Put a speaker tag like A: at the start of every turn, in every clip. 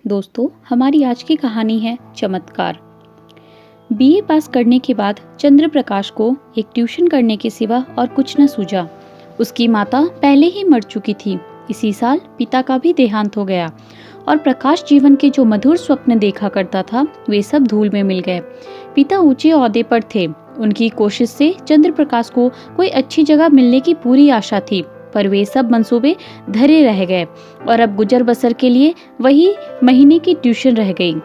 A: दोस्तों, हमारी आज की कहानी है चमत्कार। बीए पास करने के बाद चंद्र प्रकाश को एक ट्यूशन करने के सिवा और कुछ न सूझा। उसकी माता पहले ही मर चुकी थी। इसी साल पिता का भी देहांत हो गया और प्रकाश जीवन के जो मधुर स्वप्न देखा करता था वे सब धूल में मिल गए। पिता ऊंचे ओहदे पर थे। उनकी कोशिश से चंद्र प्रकाश को कोई अच्छी जगह मिलने की पूरी आशा थी, पर वे सब मंसूबे धरे रह गए और अब गुजर बसर के लिए वही महीने की ट्यूशन रह गई।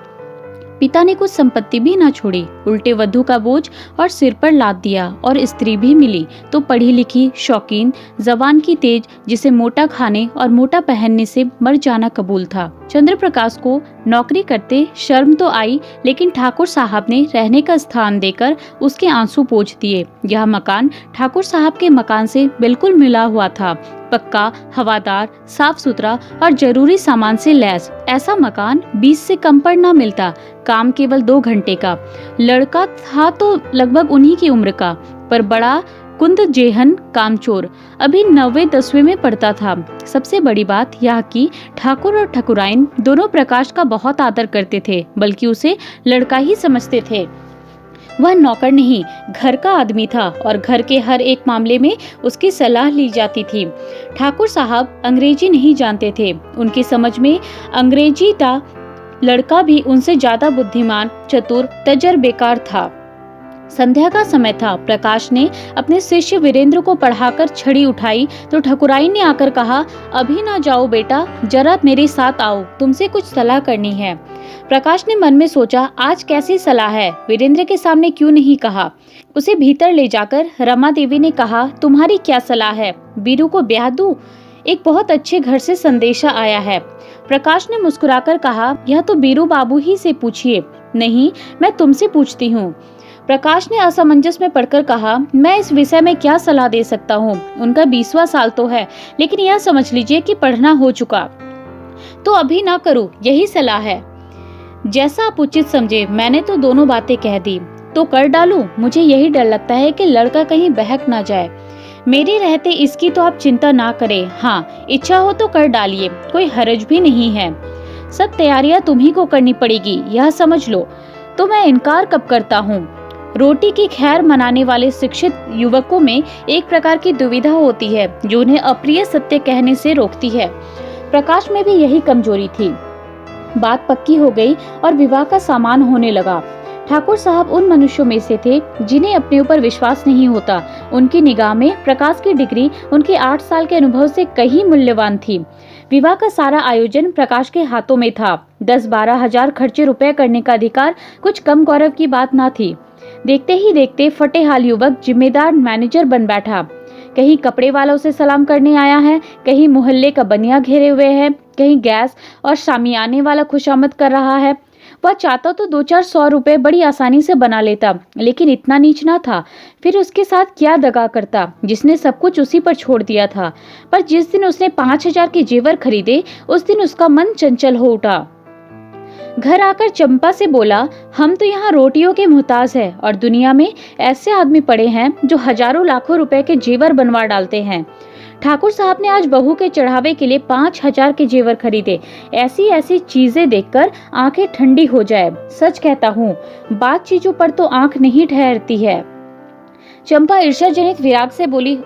A: पिता ने कुछ संपत्ति भी ना छोड़ी, उल्टे वधू का बोझ और सिर पर लाद दिया। और स्त्री भी मिली तो पढ़ी लिखी, शौकीन, जबान की तेज, जिसे मोटा खाने और मोटा पहनने से मर जाना कबूल था। चंद्र प्रकाश को नौकरी करते शर्म तो आई, लेकिन ठाकुर साहब ने रहने का स्थान देकर उसके आंसू पोंछ दिए। यह मकान ठाकुर साहब के मकान से बिल्कुल मिला हुआ था, पक्का, हवादार, साफ सुथरा और जरूरी सामान से लैस। ऐसा मकान 20 से कम पर न मिलता। काम केवल 2 घंटे का। लड़का था तो लगभग उन्हीं की उम्र का, पर बड़ा कुंद जेहन कामचोर, अभी 9वीं 10वीं में पढ़ता था। सबसे बड़ी बात यह कि ठाकुर और ठकुराइन दोनों प्रकाश का बहुत आदर करते थे, बल्कि उसे लड़का ही समझते थे। वह नौकर नहीं, घर का आदमी था और घर के हर एक मामले में उसकी सलाह ली जाती थी। ठाकुर साहब अंग्रेजी नहीं जानते थे। उनकी समझ में अंग्रेजी था। लड़का भी उनसे ज्यादा बुद्धिमान, चतुर, तजर्बेकार था। संध्या का समय था। प्रकाश ने अपने शिष्य वीरेंद्र को पढ़ाकर छड़ी उठाई तो ठकुराइन ने आकर कहा, अभी ना जाओ बेटा, जरा मेरे साथ आओ, तुमसे कुछ सलाह करनी है। प्रकाश ने मन में सोचा, आज कैसी सलाह है, वीरेंद्र के सामने क्यों नहीं कहा। उसे भीतर ले जाकर रमा देवी ने कहा, तुम्हारी क्या सलाह है, बीरू को ब्याह दूं? एक बहुत अच्छे घर से संदेशा आया है। प्रकाश ने मुस्कुराकर कहा, यह तो बीरू बाबू ही से पूछिए। नहीं, मैं तुमसे पूछती हूँ। प्रकाश ने असमंजस में पड़कर कहा, मैं इस विषय में क्या सलाह दे सकता हूँ। उनका 20वां साल तो है, लेकिन यह समझ लीजिए कि पढ़ना हो चुका। तो अभी ना करूँ, यही सलाह है। जैसा आप उचित समझे। मैंने तो दोनों बातें कह दी। तो कर डालूं? मुझे यही डर लगता है कि लड़का कहीं बहक ना जाए। मेरे रहते इसकी तो आप चिंता ना करें। हाँ, इच्छा हो तो कर डालिए, कोई हर्ज भी नहीं है। सब तैयारियां तुम्ही को करनी पड़ेगी, यह समझ लो। तो मैं इनकार कब करता हूँ। रोटी की खैर मनाने वाले शिक्षित युवकों में एक प्रकार की दुविधा होती है जो उन्हें अप्रिय सत्य कहने से रोकती है। प्रकाश में भी यही कमजोरी थी। बात पक्की हो गई और विवाह का सामान होने लगा। ठाकुर साहब उन मनुष्यों में से थे जिन्हें अपने ऊपर विश्वास नहीं होता। उनकी निगाह में प्रकाश की डिग्री उनके 8 साल के अनुभव से कहीं मूल्यवान थी। विवाह का सारा आयोजन प्रकाश के हाथों में था। 10-12 हजार खर्चे रुपए करने का अधिकार कुछ कम गौरव की बात न थी। देखते ही देखते फटेहाल युवक जिम्मेदार मैनेजर बन बैठा। कहीं कपड़े वालों से सलाम करने आया है, कहीं मोहल्ले का बनिया घेरे हुए है, कहीं गैस और शामियाने वाला खुशामद कर रहा है। वह चाहता तो 2-400 रुपए बड़ी आसानी से बना लेता, लेकिन इतना नीच ना था। फिर उसके साथ क्या दगा करता जिसने सब कुछ उसी पर छोड़ दिया था। पर जिस दिन उसने 5000 के जेवर खरीदे, उस दिन उसका मन चंचल हो उठा। घर आकर चंपा से बोला, हम तो यहाँ रोटियों के मुहताज हैं और दुनिया में ऐसे आदमी पड़े हैं जो हजारों लाखों रुपए के जेवर बनवा डालते हैं। ठाकुर साहब ने आज बहू के चढ़ावे के लिए 5000 के जेवर खरीदे। ऐसी ऐसी चीजें देखकर आंखें ठंडी हो जाए। सच कहता हूँ, बात चीजों पर तो आंख नहीं ठहरती है। चंपा ईर्ष्याजनित विराग से बोली,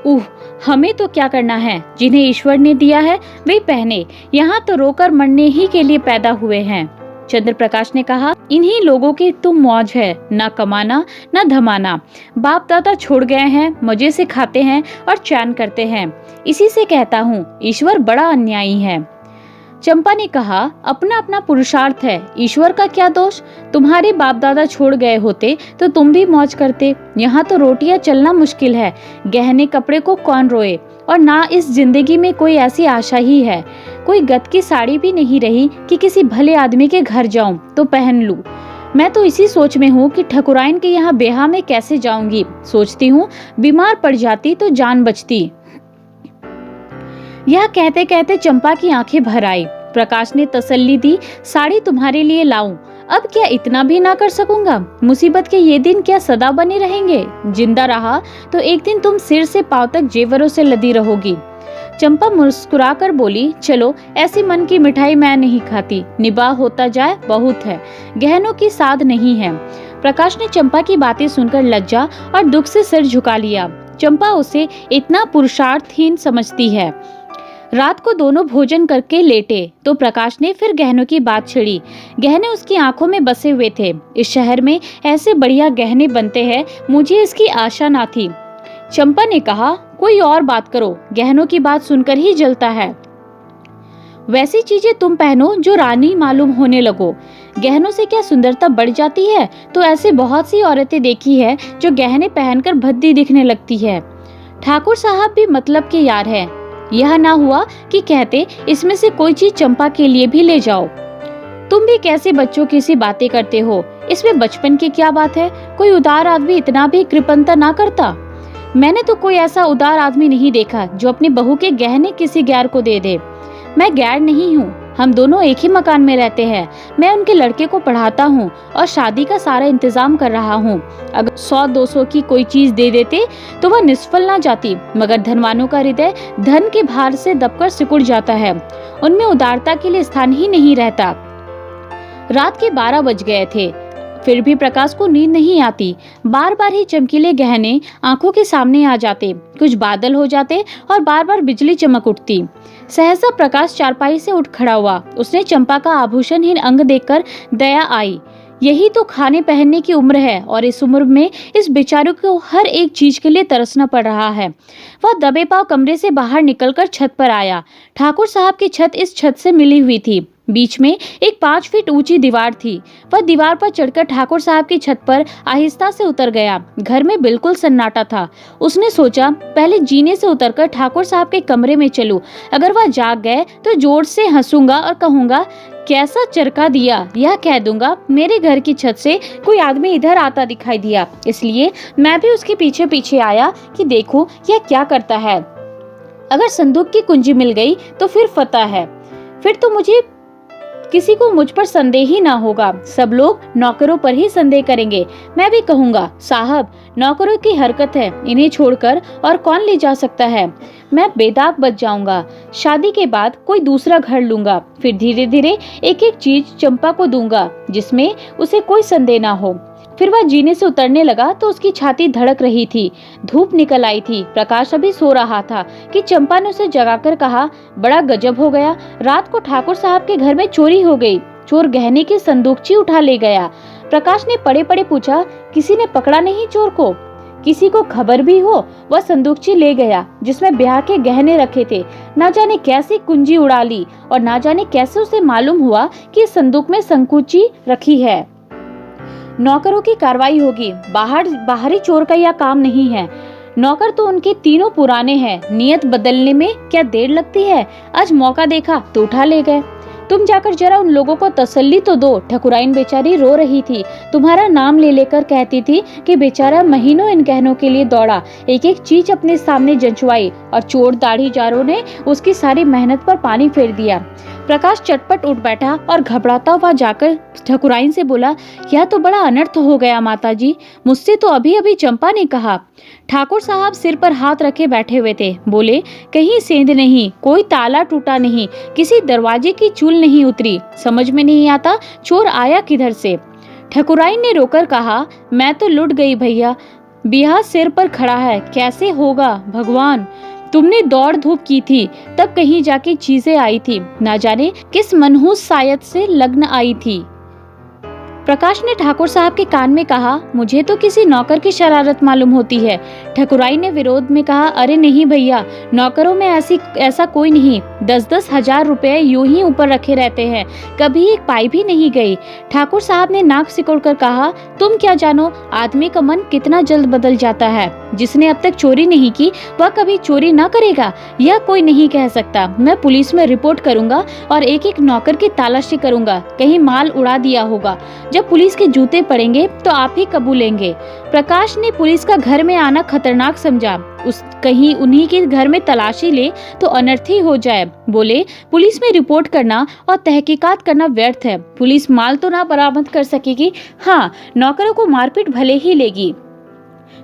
A: हमें तो क्या करना है, जिन्हें ईश्वर ने दिया है वे पहने। यहाँ तो रोकर मरने ही के लिए पैदा हुए हैं। चंद्र प्रकाश ने कहा, इन्हीं लोगों की तुम मौज है, ना कमाना ना धमाना। बाप दादा छोड़ गए हैं, मजे से खाते हैं और चैन करते हैं। इसी से कहता हूँ, ईश्वर बड़ा अन्यायी है। चंपा ने कहा, अपना अपना पुरुषार्थ है, ईश्वर का क्या दोष। तुम्हारे बाप दादा छोड़ गए होते तो तुम भी मौज करते। यहाँ तो रोटियां चलना मुश्किल है, गहने कपड़े को कौन रोए। और ना इस जिंदगी में कोई ऐसी आशा ही है। कोई गत की साड़ी भी नहीं रही कि किसी भले आदमी के घर जाऊं तो पहन लूं। मैं तो इसी सोच में हूँ कि ठकुराइन के यहाँ ब्याह में कैसे जाऊंगी। सोचती हूँ, बीमार पड़ जाती तो जान बचती। यह कहते कहते चंपा की आंखें भर आई। प्रकाश ने तसल्ली दी, साड़ी तुम्हारे लिए लाऊं। अब क्या इतना भी ना कर सकूंगा। मुसीबत के ये दिन क्या सदा बने रहेंगे। जिंदा रहा तो एक दिन तुम सिर से पांव तक जेवरों से लदी रहोगी। चंपा मुस्कुराकर बोली, चलो ऐसी मन की मिठाई मैं नहीं खाती, निबाह होता जाए बहुत है, गहनों की साध नहीं है। प्रकाश ने चंपा की बातें सुनकर लज्जा और दुख से सिर झुका लिया। चंपा उसे इतना पुरुषार्थहीन समझती है। रात को दोनों भोजन करके लेटे तो प्रकाश ने फिर गहनों की बात छिड़ी। गहने उसकी आंखों में बसे हुए थे। इस शहर में ऐसे बढ़िया गहने बनते हैं, मुझे इसकी आशा ना थी। चंपा ने कहा, कोई और बात करो, गहनों की बात सुनकर ही जलता है। वैसी चीजें तुम पहनो जो रानी मालूम होने लगो। गहनों से क्या सुंदरता बढ़ जाती है? तो ऐसे बहुत सी औरतें देखी है जो गहने पहनकर भद्दी दिखने लगती है। ठाकुर साहब भी मतलब के यार हैं। यह ना हुआ कि कहते इसमें से कोई चीज चंपा के लिए भी ले जाओ। तुम भी कैसे बच्चों की सी बातें करते हो, इसमें बचपन की क्या बात है? कोई उदार आदमी इतना भी कृपणता ना करता। मैंने तो कोई ऐसा उदार आदमी नहीं देखा जो अपनी बहू के गहने किसी गैर को दे दे। मैं गैर नहीं हूँ, हम दोनों एक ही मकान में रहते हैं। मैं उनके लड़के को पढ़ाता हूँ और शादी का सारा इंतजाम कर रहा हूँ। अगर 100-200 की कोई चीज दे देते तो वह निष्फल ना जाती, मगर धनवानों का हृदय धन के भार से दबकर सिकुड़ जाता है। उनमें उदारता के लिए स्थान ही नहीं रहता। रात के 12 बज गए थे, फिर भी प्रकाश को नींद नहीं आती। बार बार ही चमकीले गहने आंखों के सामने आ जाते, कुछ बादल हो जाते और बार बार बिजली चमक उठती। सहसा प्रकाश चारपाई से उठ खड़ा हुआ। उसने चंपा का आभूषणहीन अंग देखकर दया आई। यही तो खाने पहनने की उम्र है और इस उम्र में इस बेचारे को हर एक चीज के लिए तरसना पड़ रहा है। वह दबे पांव कमरे से बाहर निकलकर छत पर आया। ठाकुर साहब की छत इस छत से मिली हुई थी। बीच में एक 5 फीट ऊंची दीवार थी। वह दीवार पर चढ़कर ठाकुर साहब की छत पर आहिस्ता से उतर गया। घर में बिल्कुल सन्नाटा था। उसने सोचा, पहले जीने से उतरकर ठाकुर साहब के कमरे में चलूं। अगर वह जाग गए तो जोर से हंसूंगा और कहूंगा, कैसा चरका दिया। यह कह दूंगा, मेरे घर की छत से कोई आदमी इधर आता दिखाई दिया, इसलिए मैं भी उसके पीछे पीछे आया कि देखूं यह क्या करता है। अगर संदूक की कुंजी मिल गई तो फिर फतह है। फिर तो किसी को मुझ पर संदेह ही ना होगा। सब लोग नौकरों पर ही संदेह करेंगे। मैं भी कहूँगा, साहब नौकरों की हरकत है, इन्हें छोड़कर और कौन ले जा सकता है। मैं बेदाग बच जाऊंगा। शादी के बाद कोई दूसरा घर लूंगा, फिर धीरे धीरे एक एक चीज चंपा को दूंगा जिसमें उसे कोई संदेह ना हो। फिर वह जीने से उतरने लगा तो उसकी छाती धड़क रही थी। धूप निकल आई थी। प्रकाश अभी सो रहा था कि चंपा ने उसे जगाकर कहा, बड़ा गजब हो गया, रात को ठाकुर साहब के घर में चोरी हो गई। चोर गहने की संदूकची उठा ले गया। प्रकाश ने पड़े पड़े पूछा, किसी ने पकड़ा नहीं चोर को? किसी को खबर भी हो? वह संदूकची ले गया जिसमें ब्याह के गहने रखे थे। ना जाने कैसी कुंजी उड़ा ली और ना जाने कैसे उसे मालूम हुआ कि इस संदूक में संकुची रखी है। नौकरों की कार्रवाई होगी। बाहरी चोर का यह काम नहीं है। नौकर तो उनके तीनों पुराने हैं। नियत बदलने में क्या देर लगती है? आज मौका देखा तो उठा ले गए। तुम जाकर जरा उन लोगों को तसल्ली तो दो। ठकुराइन बेचारी रो रही थी, तुम्हारा नाम ले लेकर कहती थी कि बेचारा महीनों इन गहनों के लिए दौड़ा, एक एक चीज अपने सामने जंचवाई और चोर दाढ़ीदारों ने उसकी सारी मेहनत पर पानी फेर दिया। प्रकाश चटपट उठ बैठा और घबराता हुआ जाकर ठकुराइन से बोला, यह तो बड़ा अनर्थ हो गया माताजी, मुझसे तो अभी अभी चंपा ने कहा। ठाकुर साहब सिर पर हाथ रखे बैठे हुए थे। बोले, कहीं सेंध नहीं, कोई ताला टूटा नहीं, किसी दरवाजे की चूल नहीं उतरी। समझ में नहीं आता चोर आया किधर से। ठकुराइन ने रोकर कहा, मैं तो लुट गई भैया, ब्याह सिर पर खड़ा है, कैसे होगा भगवान। तुमने दौड़ धूप की थी, तब कहीं जाके चीजें आई थी, ना जाने किस मनहूस सायत से लग्न आई थी। प्रकाश ने ठाकुर साहब के कान में कहा, मुझे तो किसी नौकर की शरारत मालूम होती है। ठकुराई ने विरोध में कहा, अरे नहीं भैया, नौकरों में ऐसा कोई नहीं। 10-10 हजार रुपए यूं ही ऊपर रखे रहते हैं, कभी एक पाई भी नहीं गई। ठाकुर साहब ने नाक सिकोड़कर कहा, तुम क्या जानो आदमी का मन कितना जल्द बदल जाता है। जिसने अब तक चोरी नहीं की वह कभी चोरी ना करेगा, यह कोई नहीं कह सकता। मैं पुलिस में रिपोर्ट करूंगा और एक एक नौकर की तलाशी करूंगा, कहीं माल उड़ा दिया होगा। जब पुलिस के जूते पड़ेंगे तो आप ही कबूलेंगे। प्रकाश ने पुलिस का घर में आना खतरनाक समझा। कहीं उन्हीं के घर में तलाशी ले तो अनर्थ ही हो जाए। बोले, पुलिस में रिपोर्ट करना और तहकीकात करना व्यर्थ है। पुलिस माल तो ना बरामद कर सकेगी, हाँ नौकरों को मारपीट भले ही लेगी।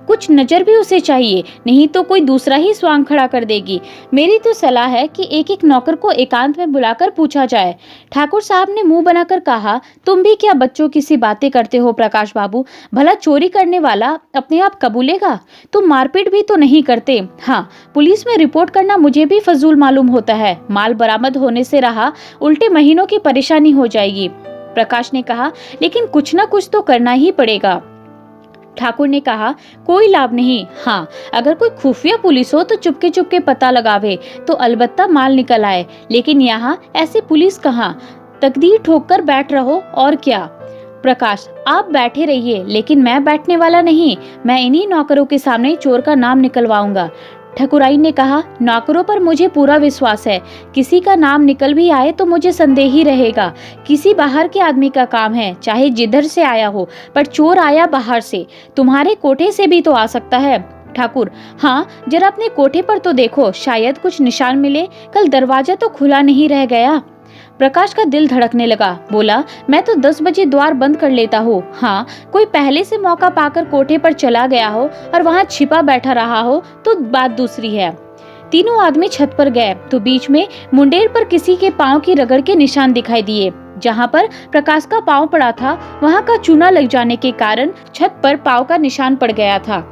A: कुछ नजर भी उसे चाहिए, नहीं तो कोई दूसरा ही स्वांग खड़ा कर देगी। मेरी तो सलाह है कि एक एक नौकर को एकांत में बुलाकर पूछा जाए। ठाकुर साहब ने मुंह बनाकर कहा, तुम भी क्या बच्चों की सी बातें करते हो प्रकाश बाबू? भला चोरी करने वाला अपने आप कबूलेगा? तुम मारपीट भी तो नहीं करते। हाँ, पुलिस में रिपोर्ट करना मुझे भी फजूल मालूम होता है। माल बरामद होने से रहा, उल्टे महीनों की परेशानी हो जाएगी। प्रकाश ने कहा, लेकिन कुछ ना कुछ तो करना ही पड़ेगा। ठाकुर ने कहा, कोई लाभ नहीं। हाँ, अगर कोई खुफिया पुलिस हो तो चुपके चुपके पता लगावे तो अलबत्ता माल निकल आए, लेकिन यहाँ ऐसी पुलिस कहाँ? तकदीर ठोक कर बैठ रहो और क्या। प्रकाश, आप बैठे रहिए, लेकिन मैं बैठने वाला नहीं। मैं इन्हीं नौकरों के सामने चोर का नाम निकलवाऊंगा। ठकुराइन ने कहा, नौकरों पर मुझे पूरा विश्वास है। किसी का नाम निकल भी आए तो मुझे संदेह ही रहेगा। किसी बाहर के आदमी का काम है, चाहे जिधर से आया हो, पर चोर आया बाहर से। तुम्हारे कोठे से भी तो आ सकता है। ठाकुर, हाँ, जरा अपने कोठे पर तो देखो, शायद कुछ निशान मिले। कल दरवाजा तो खुला नहीं रह गया। प्रकाश का दिल धड़कने लगा। बोला, मैं तो 10 बजे द्वार बंद कर लेता हूँ। हाँ, कोई पहले से मौका पाकर कोठे पर चला गया हो और वहाँ छिपा बैठा रहा हो तो बात दूसरी है। तीनों आदमी छत पर गए तो बीच में मुंडेर पर किसी के पांव की रगड़ के निशान दिखाई दिए। जहाँ पर प्रकाश का पांव पड़ा था, वहाँ का चूना लग जाने के कारण छत पर पांव का निशान पड़ गया था।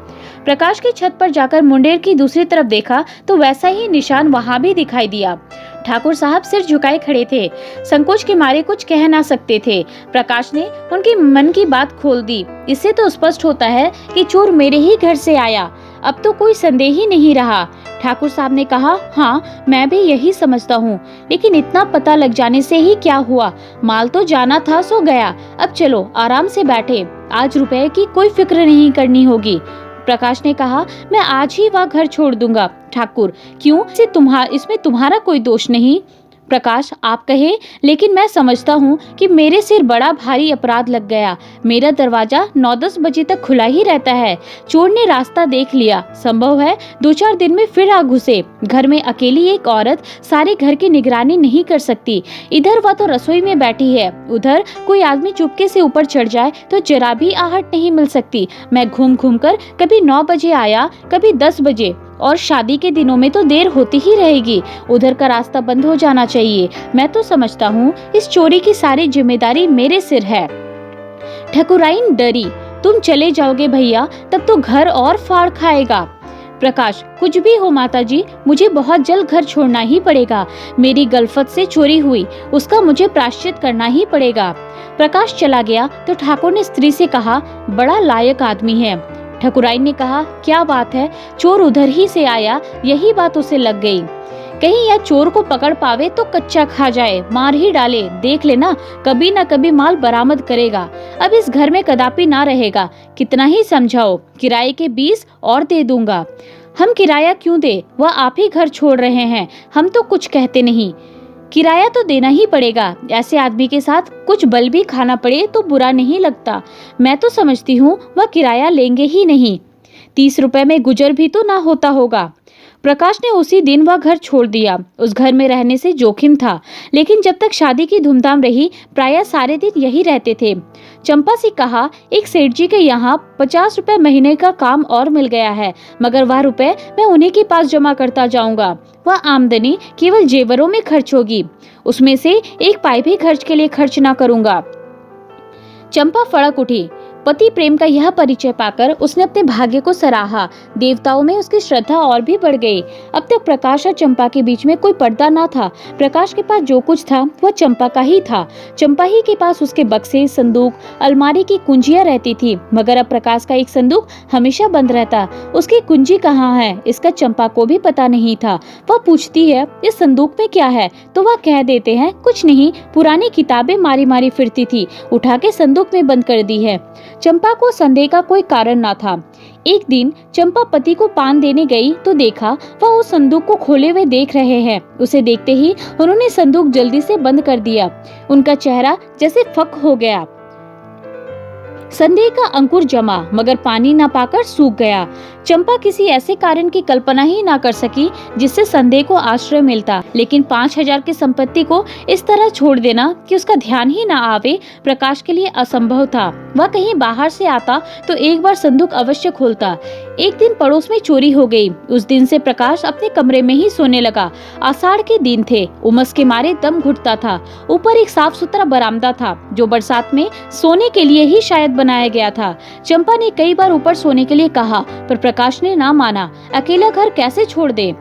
A: प्रकाश की छत पर जाकर मुंडेर की दूसरी तरफ देखा तो वैसा ही निशान वहाँ भी दिखाई दिया। ठाकुर साहब सिर झुकाए खड़े थे, संकोच के मारे कुछ कह ना सकते थे। प्रकाश ने उनकी मन की बात खोल दी। इससे तो स्पष्ट होता है कि चोर मेरे ही घर से आया। अब तो कोई संदेह ही नहीं रहा। ठाकुर साहब ने कहा, हाँ, मैं भी यही समझता हूँ, लेकिन इतना पता लग जाने से ही क्या हुआ? माल तो जाना था सो गया। अब चलो आराम से बैठे, आज रुपए की कोई फिक्र नहीं करनी होगी। प्रकाश ने कहा, मैं आज ही वह घर छोड़ दूंगा। ठाकुर, क्यों? इसमें तुम्हारा कोई दोष नहीं। प्रकाश, आप कहे, लेकिन मैं समझता हूँ कि मेरे सिर बड़ा भारी अपराध लग गया। मेरा दरवाजा 9-10 बजे तक खुला ही रहता है। चोर ने रास्ता देख लिया, संभव है 2-4 दिन में फिर आ घुसे। घर में अकेली एक औरत सारे घर की निगरानी नहीं कर सकती। इधर वह तो रसोई में बैठी है, उधर कोई आदमी चुपके से ऊपर चढ़ जाए तो जरा भी आहट नहीं मिल सकती। मैं घूम घूम कर कभी 9 बजे आया, कभी 10 बजे, और शादी के दिनों में तो देर होती ही रहेगी। उधर का रास्ता बंद हो जाना चाहिए। मैं तो समझता हूँ इस चोरी की सारी जिम्मेदारी मेरे सिर है। ठकुराइन डरी, तुम चले जाओगे भैया, तब तो घर और फाड़ खाएगा। प्रकाश, कुछ भी हो माताजी, मुझे बहुत जल्द घर छोड़ना ही पड़ेगा। मेरी गलफत से चोरी हुई, उसका मुझे प्रायश्चित करना ही पड़ेगा। प्रकाश चला गया तो ठाकुर ने स्त्री से कहा, बड़ा लायक आदमी है। ठकुराइन ने कहा, क्या बात है, चोर उधर ही से आया, यही बात उसे लग गई। कहीं यह चोर को पकड़ पावे तो कच्चा खा जाए, मार ही डाले। देख लेना, कभी न कभी माल बरामद करेगा। अब इस घर में कदापि ना रहेगा। कितना ही समझाओ, किराए के 20 और दे दूंगा। हम किराया क्यों दे? वह आप ही घर छोड़ रहे हैं, हम तो कुछ कहते नहीं। किराया तो देना ही पड़ेगा। ऐसे आदमी के साथ कुछ बल भी खाना पड़े तो बुरा नहीं लगता। मैं तो समझती हूँ वह किराया लेंगे ही नहीं। 30 रुपए में गुजर भी तो ना होता होगा। प्रकाश ने उसी दिन वह घर छोड़ दिया। उस घर में रहने से जोखिम था, लेकिन जब तक शादी की धूमधाम रही, प्रायः सारे दिन यही रहते थे। चंपा से कहा, एक सेठ जी के यहाँ 50 रुपए महीने का काम और मिल गया है, मगर वह रुपए मैं उन्हीं के पास जमा करता जाऊंगा। वह आमदनी केवल जेवरों में खर्च होगी, उसमें से एक पाई भी खर्च के लिए खर्च ना करूंगा। चंपा फड़क उठी। पति प्रेम का यह परिचय पाकर उसने अपने भाग्य को सराहा। देवताओं में उसकी श्रद्धा और भी बढ़ गई। अब तक प्रकाश और चंपा के बीच में कोई पर्दा ना था। प्रकाश के पास जो कुछ था वह चंपा का ही था। चंपा ही के पास उसके बक्से, संदूक, अलमारी की कुंजियां रहती थी, मगर अब प्रकाश का एक संदूक हमेशा बंद रहता। उसकी कुंजी कहाँ है, इसका चंपा को भी पता नहीं था। वह पूछती है, इस संदूक में क्या है, तो वह कह देते हैं, कुछ नहीं, पुरानी किताबें मारी मारी फिरती थी, उठा के संदूक में बंद कर दी है। चंपा को संदेह का कोई कारण ना था। एक दिन चंपा पति को पान देने गई तो देखा वह उस संदूक को खोले हुए देख रहे हैं। उसे देखते ही उन्होंने संदूक जल्दी से बंद कर दिया। उनका चेहरा जैसे फक हो गया। संदेह का अंकुर जमा मगर पानी न पाकर सूख गया। चंपा किसी ऐसे कारण की कल्पना ही ना कर सकी जिससे संदेह को आश्रय मिलता, लेकिन 5,000 की संपत्ति को इस तरह छोड़ देना कि उसका ध्यान ही ना आवे प्रकाश के लिए असंभव था। वह कहीं बाहर से आता तो एक बार संदूक अवश्य खोलता। एक दिन पड़ोस में चोरी हो गई। उस दिन से प्रकाश अपने कमरे में ही सोने लगा। आषाढ़ के दिन थे, उमस के मारे दम घुटता था। ऊपर एक साफ सुथरा बरामदा था जो बरसात में सोने के लिए ही शायद बनाया गया था। चंपा ने कई बार ऊपर सोने के लिए कहा पर प्रकाश ने ना माना। अकेला घर कैसे छोड़ दे?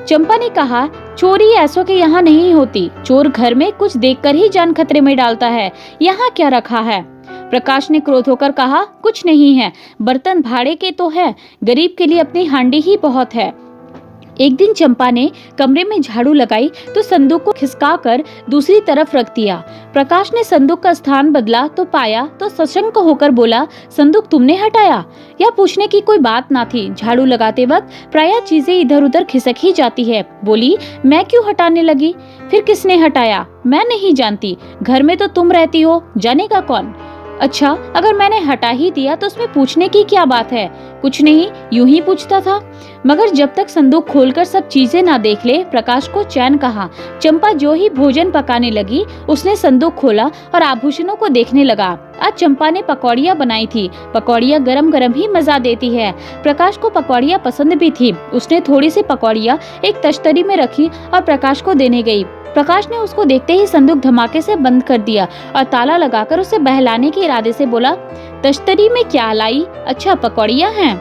A: चंपा ने कहा, चोरी ऐसों के यहाँ नहीं होती। चोर घर में कुछ देखकर ही जान खतरे में डालता है। यहाँ क्या रखा है? प्रकाश ने क्रोध होकर कहा, कुछ नहीं है, बर्तन भाड़े के तो है, गरीब के लिए अपनी हांडी ही बहुत है। एक दिन चंपा ने कमरे में झाड़ू लगाई तो संदूक को खिसकाकर दूसरी तरफ रख दिया। प्रकाश ने संदूक का स्थान बदला तो पाया तो सशंक होकर बोला, संदूक तुमने हटाया? यह पूछने की कोई बात ना थी। झाड़ू लगाते वक्त प्रायः चीजें इधर उधर खिसक ही जाती है। बोली, मैं क्यों हटाने लगी? फिर किसने हटाया? मैं नहीं जानती। घर में तो तुम रहती हो, जानेगा कौन? अच्छा, अगर मैंने हटा ही दिया तो उसमें पूछने की क्या बात है? कुछ नहीं, यूं ही पूछता था। मगर जब तक संदूक खोलकर सब चीजें ना देख ले प्रकाश को चैन कहाँ। चंपा जो ही भोजन पकाने लगी उसने संदूक खोला और आभूषणों को देखने लगा। आज चंपा ने पकौड़ियाँ बनाई थी। पकौड़ियाँ गरम गरम ही मजा देती है। प्रकाश को पकौड़ियाँ पसंद भी थी। उसने थोड़ी सी पकौड़ियाँ एक तश्तरी में रखी और प्रकाश को देने गई। प्रकाश ने उसको देखते ही संदूक धमाके से बंद कर दिया और ताला लगाकर उसे बहलाने के इरादे से बोला, तश्तरी में क्या लाई? अच्छा, पकौड़ियाँ हैं।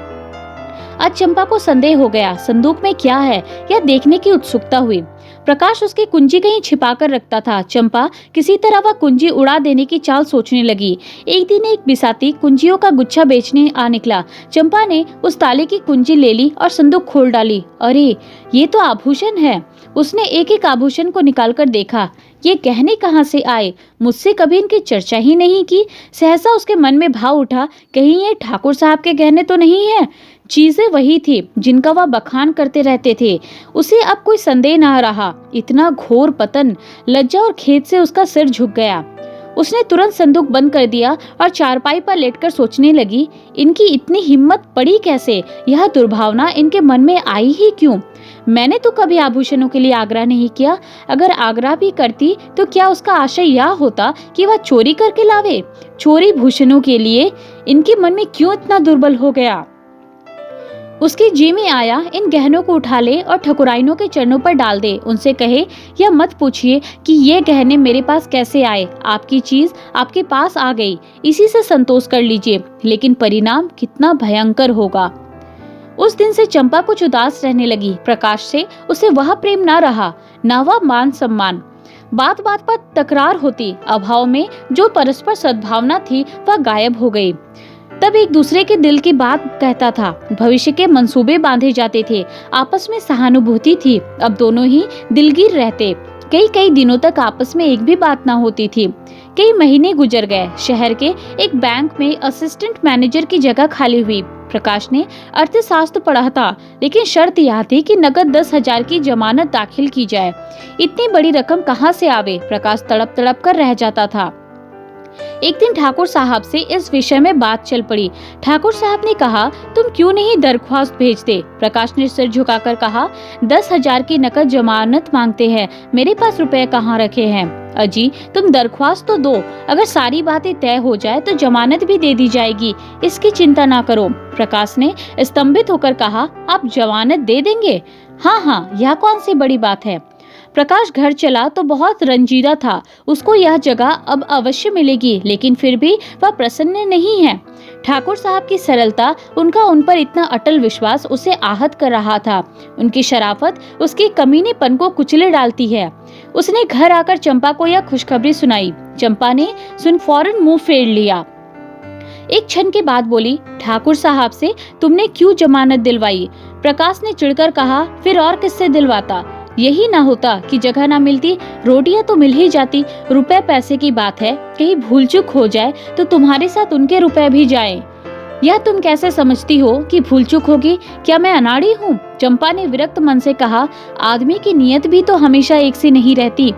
A: आज चंपा को संदेह हो गया, संदूक में क्या है यह देखने की उत्सुकता हुई। प्रकाश उसकी कुंजी कहीं छिपा कर रखता था। चंपा किसी तरह वह कुंजी उड़ा देने की चाल सोचने लगी। एक दिन एक बिसाती कुंजियों का गुच्छा बेचने आ निकला। चंपा ने उस ताले की कुंजी ले ली और संदूक खोल डाली। अरे, ये तो आभूषण है। उसने एक एक आभूषण को निकालकर देखा। ये गहने कहाँ से आए? मुझसे कभी इनकी चर्चा ही नहीं की। सहसा उसके मन में भाव उठा, कहीं ये ठाकुर साहब के गहने तो नहीं है? चीजें वही थी जिनका वह बखान करते रहते थे। उसे अब कोई संदेह न रहा। इतना घोर पतन, लज्जा और खेद से उसका सिर झुक गया। उसने तुरंत संदूक बंद कर दिया और चारपाई पर लेटकर सोचने लगी, इनकी इतनी हिम्मत पड़ी कैसे? यह दुर्भावना इनके मन में आई ही क्यों? मैंने तो कभी आभूषणों के लिए आग्रह नहीं किया। अगर आग्रह भी करती तो क्या उसका आशय यह होता कि वह चोरी करके लावे? चोरी भूषणों के लिए इनके मन में क्यों इतना दुर्बल हो गया? उसके जी में आया, इन गहनों को उठा ले और ठकुराइनों के चरणों पर डाल दे। उनसे कहे, यह मत पूछिए कि ये गहने मेरे पास कैसे आए। आपकी चीज आपके पास आ गई, इसी से संतोष कर लीजिए। लेकिन परिणाम कितना भयंकर होगा। उस दिन से चंपा कुछ उदास रहने लगी। प्रकाश से उसे वह प्रेम न रहा, न वह मान सम्मान। बात बात पर तकरार होती। अभाव में जो परस्पर सद्भावना थी वह गायब हो गई। तब एक दूसरे के दिल की बात कहता था। भविष्य के मंसूबे बांधे जाते थे। आपस में सहानुभूति थी। अब दोनों ही दिलगीर रहते। कई कई दिनों तक आपस में एक भी बात ना होती थी। कई महीने गुजर गए। शहर के एक बैंक में असिस्टेंट मैनेजर की जगह खाली हुई। प्रकाश ने अर्थशास्त्र पढ़ा था, लेकिन शर्त यह थी कि नकद 10,000 की जमानत दाखिल की जाए। इतनी बड़ी रकम कहाँ से आवे? प्रकाश तड़प तड़प कर रह जाता था। एक दिन ठाकुर साहब से इस विषय में बात चल पड़ी। ठाकुर साहब ने कहा, तुम क्यों नहीं दरख्वास्त भेजते? प्रकाश ने सिर झुकाकर कहा, 10,000 की नकद जमानत मांगते हैं, मेरे पास रुपए कहाँ रखे हैं? अजी, तुम दरख्वास्त तो दो, अगर सारी बातें तय हो जाए तो जमानत भी दे दी जाएगी, इसकी चिंता ना करो। प्रकाश ने स्तंभित होकर कहा, आप जमानत दे देंगे? हाँ हाँ, यह कौन सी बड़ी बात है। प्रकाश घर चला तो बहुत रंजीदा था। उसको यह जगह अब अवश्य मिलेगी, लेकिन फिर भी वह प्रसन्न नहीं है। ठाकुर साहब की सरलता, उनका उन पर इतना अटल विश्वास उसे आहत कर रहा था। उनकी शराफत उसके कमीनेपन को कुचले डालती है। उसने घर आकर चंपा को यह खुशखबरी सुनाई। चंपा ने सुन फौरन मुंह फेर लिया। एक क्षण के बाद बोली, ठाकुर साहब से तुमने क्यों जमानत दिलवाई? प्रकाश ने चिढ़कर कहा, फिर और किससे दिलवाता? यही ना होता कि जगह ना मिलती, रोटियां तो मिल ही जाती। रुपए पैसे की बात है, कहीं भूल चूक हो जाए तो तुम्हारे साथ उनके रुपए भी जाएं। यह तुम कैसे समझती हो कि भूल चूक होगी? क्या मैं अनाड़ी हूँ? चंपा ने विरक्त मन से कहा, आदमी की नीयत भी तो हमेशा एक सी नहीं रहती।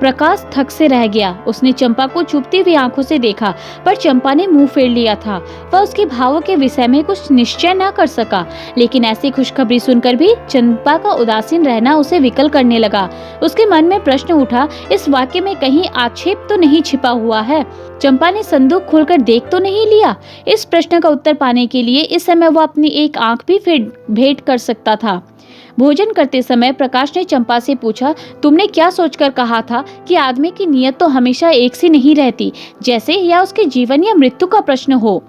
A: प्रकाश थक से रह गया। उसने चंपा को चुभती हुई आंखों से देखा, पर चंपा ने मुंह फेर लिया था। वह उसके भावों के विषय में कुछ निश्चय न कर सका, लेकिन ऐसी खुशखबरी सुनकर भी चंपा का उदासीन रहना उसे विकल करने लगा। उसके मन में प्रश्न उठा, इस वाक्य में कहीं आक्षेप तो नहीं छिपा हुआ है? चंपा ने संदूक खोलकर देख तो नहीं लिया? इस प्रश्न का उत्तर पाने के लिए इस समय वह अपनी एक आंख भी भेंट कर सकता था। भोजन करते समय प्रकाश ने चंपा से पूछा, तुमने क्या सोचकर कहा था कि आदमी की नीयत तो हमेशा एक सी नहीं रहती, जैसे या उसके जीवन या मृत्यु का प्रश्न हो?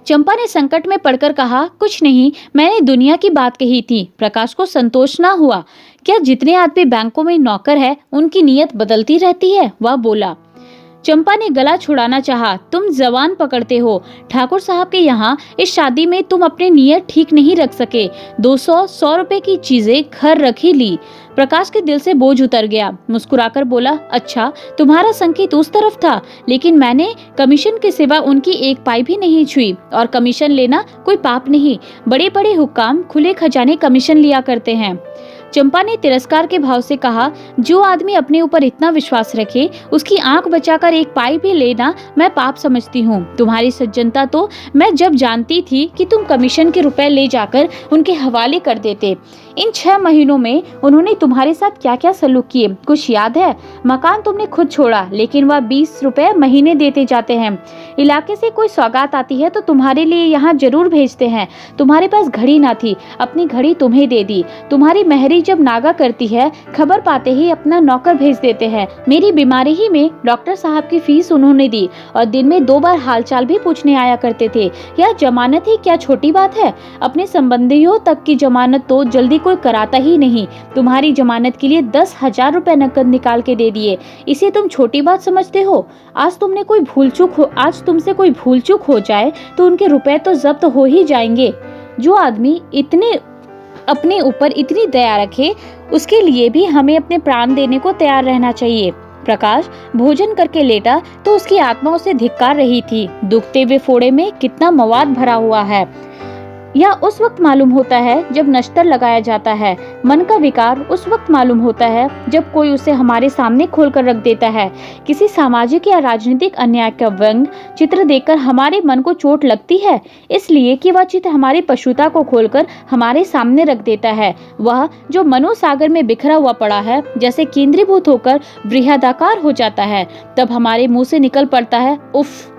A: चंपा ने संकट में पड़कर कहा, कुछ नहीं, मैंने दुनिया की बात कही थी। प्रकाश को संतोष ना हुआ। क्या जितने आदमी बैंकों में नौकर है उनकी नीयत बदलती रहती है? वह बोला। चंपा ने गला छुड़ाना चाहा, तुम जबान पकड़ते हो। ठाकुर साहब के यहाँ इस शादी में तुम अपनी नीयत ठीक नहीं रख सके। 200 रुपए की चीजें घर रखी ली। प्रकाश के दिल से बोझ उतर गया। मुस्कुराकर बोला, अच्छा, तुम्हारा संकेत उस तरफ था, लेकिन मैंने कमीशन के सिवा उनकी एक पाई भी नहीं छुई, और कमीशन लेना कोई पाप नहीं। बड़े बड़े हुक्काम खुले खजाने कमीशन लिया करते हैं। चंपा ने तिरस्कार के भाव से कहा, जो आदमी अपने ऊपर इतना विश्वास रखे उसकी आंख बचाकर एक पाई भी लेना मैं पाप समझती हूँ। तुम्हारी सज्जनता तो मैं जब जानती थी कि तुम कमीशन के रुपए ले जाकर उनके हवाले कर देते। इन 6 महीनों में उन्होंने तुम्हारे साथ क्या क्या सलूक किए कुछ याद है? मकान तुमने खुद छोड़ा, लेकिन वह 20 रुपए महीने देते जाते हैं। इलाके से कोई सौगात आती है तो तुम्हारे लिए यहाँ जरूर भेजते हैं। तुम्हारे पास घड़ी ना थी, अपनी घड़ी तुम्हें दे दी। तुम्हारी महरी जब नागा करती है, खबर पाते ही अपना नौकर भेज देते हैं। मेरी बीमारी ही में डॉक्टर साहब की फीस उन्होंने दी, और दिन में 2 बार हालचाल भी पूछने आया करते थे। यह जमानत ही क्या छोटी बात है? अपने संबंधियों तक की जमानत तो जल्दी कोई कराता ही नहीं। तुम्हारी जमानत के लिए 10,000 रुपए नकद निकाल के दे दिए। इसे तुम छोटी बात समझते हो? आज तुमसे कोई भूल चूक हो जाए तो उनके रुपए तो जब्त हो ही जाएंगे। जो आदमी अपने ऊपर इतनी दया रखे, उसके लिए भी हमें अपने प्राण देने को तैयार रहना चाहिए। प्रकाश भोजन करके लेटा तो उसकी आत्मा उसे धिक्कार रही थी। दुखते हुए फोड़े में कितना मवाद भरा हुआ है, यह उस वक्त मालूम होता है जब नश्तर लगाया जाता है। मन का विकार उस वक्त मालूम होता है जब कोई उसे हमारे सामने खोलकर रख देता है। किसी सामाजिक या राजनीतिक अन्याय का व्यंग चित्र देखकर हमारे मन को चोट लगती है, इसलिए कि वह चित्र हमारी पशुता को खोलकर हमारे सामने रख देता है। वह जो मनोसागर में बिखरा हुआ पड़ा है, जैसे केंद्रीभूत होकर बृहदाकार हो जाता है, तब हमारे मुंह से निकल पड़ता है, उफ।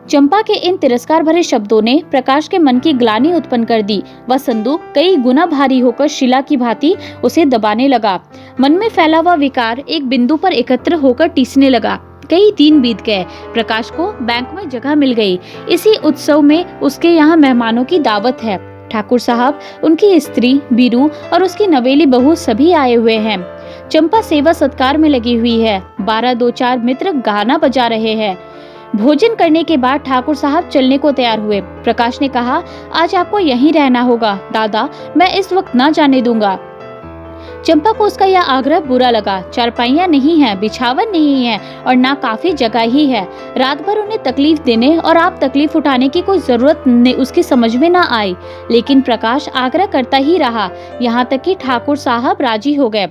A: चंपा के इन तिरस्कार भरे शब्दों ने प्रकाश के मन की ग्लानि उत्पन्न कर दी। वह संदूक कई गुना भारी होकर शिला की भांति उसे दबाने लगा। मन में फैला हुआ विकार एक बिंदु पर एकत्र होकर टीसने लगा। कई दिन बीत गए। प्रकाश को बैंक में जगह मिल गई। इसी उत्सव में उसके यहाँ मेहमानों की दावत है। ठाकुर साहब, उनकी स्त्री बीरू और उसकी नवेली बहू सभी आए हुए हैं। चंपा सेवा सत्कार में लगी हुई है। 12-2-4 मित्र गाना बजा रहे हैं। भोजन करने के बाद ठाकुर साहब चलने को तैयार हुए। प्रकाश ने कहा, आज आपको यहीं रहना होगा दादा, मैं इस वक्त न जाने दूंगा। चंपा को उसका यह आग्रह बुरा लगा। चारपाइयां नहीं है, बिछावन नहीं है, और ना काफी जगह ही है। रात भर उन्हें तकलीफ देने और आप तकलीफ उठाने की कोई जरूरत उसकी समझ में न आई, लेकिन प्रकाश आग्रह करता ही रहा, यहाँ तक कि ठाकुर साहब राजी हो गए।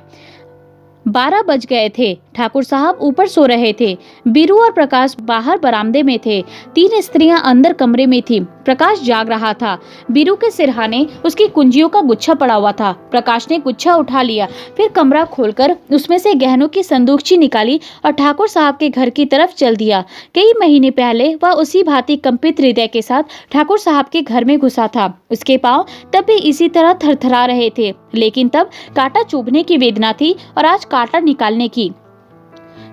A: 12 बज गए थे। ठाकुर साहब ऊपर सो रहे थे। बीरू और प्रकाश बाहर बरामदे में थे। 3 स्त्रियां अंदर कमरे में थीं। प्रकाश जाग रहा था। बीरू के सिरहाने उसकी कुंजियों का गुच्छा पड़ा हुआ था। प्रकाश ने गुच्छा उठा लिया, फिर कमरा खोलकर उसमें से गहनों की संदूकची निकाली और ठाकुर साहब के घर की तरफ चल दिया। कई महीने पहले वह उसी भांति कंपित हृदय के साथ ठाकुर साहब के घर में घुसा था। उसके पांव तब भी इसी तरह थरथरा रहे थे, लेकिन तब कांटा चुभने की वेदना थी और आज कांटा निकालने की।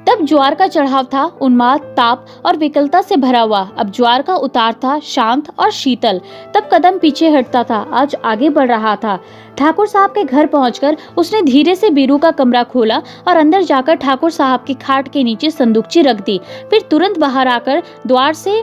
A: तब ज्वार का चढ़ाव था, उन्माद, ताप और विकलता से भरा हुआ। अब ज्वार का उतार था, शांत और शीतल। तब कदम पीछे हटता था, आज आगे बढ़ रहा था। ठाकुर साहब के घर पहुंचकर उसने धीरे से बीरू का कमरा खोला और अंदर जाकर ठाकुर साहब की खाट के नीचे संदूकची रख दी। फिर तुरंत बाहर आकर द्वार से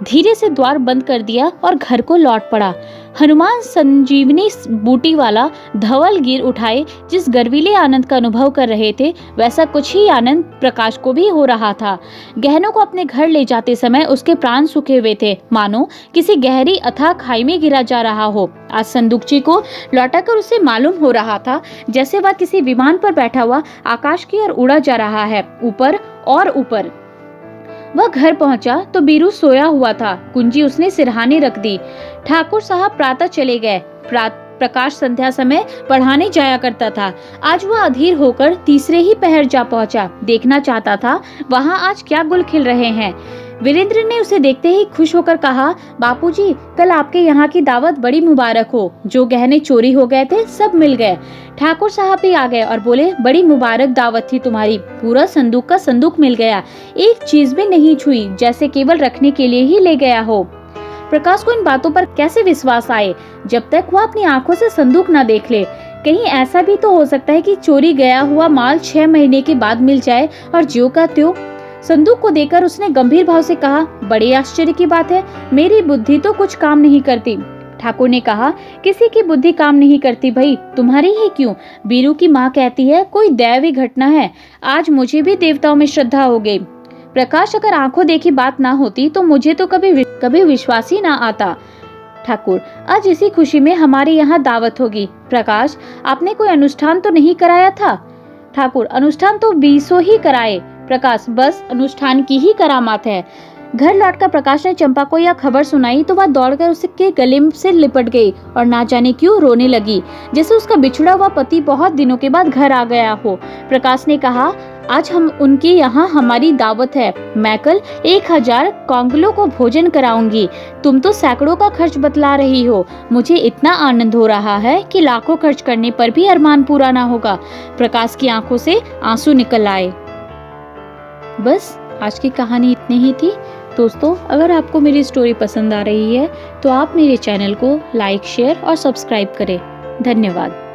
A: धीरे से द्वार बंद कर दिया और घर को लौट पड़ा। हनुमान संजीवनी बूटी वाला धवल गिर उठाए। जिस गर्वीले आनंद का अनुभव कर रहे थे वैसा कुछ ही आनंद प्रकाश को भी हो रहा था। गहनों को अपने घर ले जाते समय उसके प्राण सूखे हुए थे, मानो किसी गहरी अथाह खाई में गिरा जा रहा हो। आज संदूकची को लौटाकर उसे मालूम हो रहा था जैसे वह किसी विमान पर बैठा हुआ आकाश की ओर उड़ा जा रहा है, ऊपर और ऊपर। वह घर पहुंचा तो बीरू सोया हुआ था। कुंजी उसने सिरहाने रख दी। ठाकुर साहब प्रातः चले गए। प्रकाश संध्या समय पढ़ाने जाया करता था। आज वह अधीर होकर तीसरे ही पहर जा पहुंचा। देखना चाहता था वहां आज क्या गुल खिल रहे हैं। वीरेंद्र ने उसे देखते ही खुश होकर कहा, बापूजी, कल आपके यहाँ की दावत बड़ी मुबारक हो। जो गहने चोरी हो गए थे सब मिल गए। ठाकुर साहब भी आ गए और बोले, बड़ी मुबारक दावत थी तुम्हारी। पूरा संदूक का संदूक मिल गया, एक चीज भी नहीं छुई, जैसे केवल रखने के लिए ही ले गया हो। प्रकाश को इन बातों पर कैसे विश्वास आए जब तक वह अपनी आंखों से संदूक न देख ले। कहीं ऐसा भी तो हो सकता है कि चोरी गया हुआ माल 6 महीने के बाद मिल जाए और ज्यों का त्यों। संदूक को देखकर उसने गंभीर भाव से कहा, बड़े आश्चर्य की बात है, मेरी बुद्धि तो कुछ काम नहीं करती। ठाकुर ने कहा, किसी की बुद्धि काम नहीं करती भाई, तुम्हारी ही क्यों। बीरू की माँ कहती है कोई दैवी घटना है। आज मुझे भी देवताओं में श्रद्धा हो गई। प्रकाश, अगर आंखों देखी बात ना होती तो मुझे तो कभी विश्वास ही ना आता। ठाकुर, आज इसी खुशी में हमारे यहाँ दावत होगी। प्रकाश, आपने कोई अनुष्ठान तो नहीं कराया था। ठाकुर, अनुष्ठान तो 20 ही कराए। प्रकाश, बस अनुष्ठान की ही करामात है। घर लौटकर प्रकाश ने चंपा को यह खबर सुनाई तो वह दौड़कर उसके गले से लिपट गई और ना जाने क्यों रोने लगी, जैसे उसका बिछड़ा हुआ पति बहुत दिनों के बाद घर आ गया हो। प्रकाश ने कहा, आज हम उनके यहाँ हमारी दावत है। मैं कल 1000 कौंगलों को भोजन कराऊंगी। तुम तो सैकड़ों का खर्च बतला रही हो। मुझे इतना आनंद हो रहा है कि लाखों खर्च करने पर भी अरमान पूरा ना होगा। प्रकाश की आंखों से आंसू निकल आए। बस आज की कहानी इतनी ही थी। दोस्तों, अगर आपको मेरी स्टोरी पसंद आ रही है तो आप मेरे चैनल को लाइक, शेयर और सब्सक्राइब करें। धन्यवाद।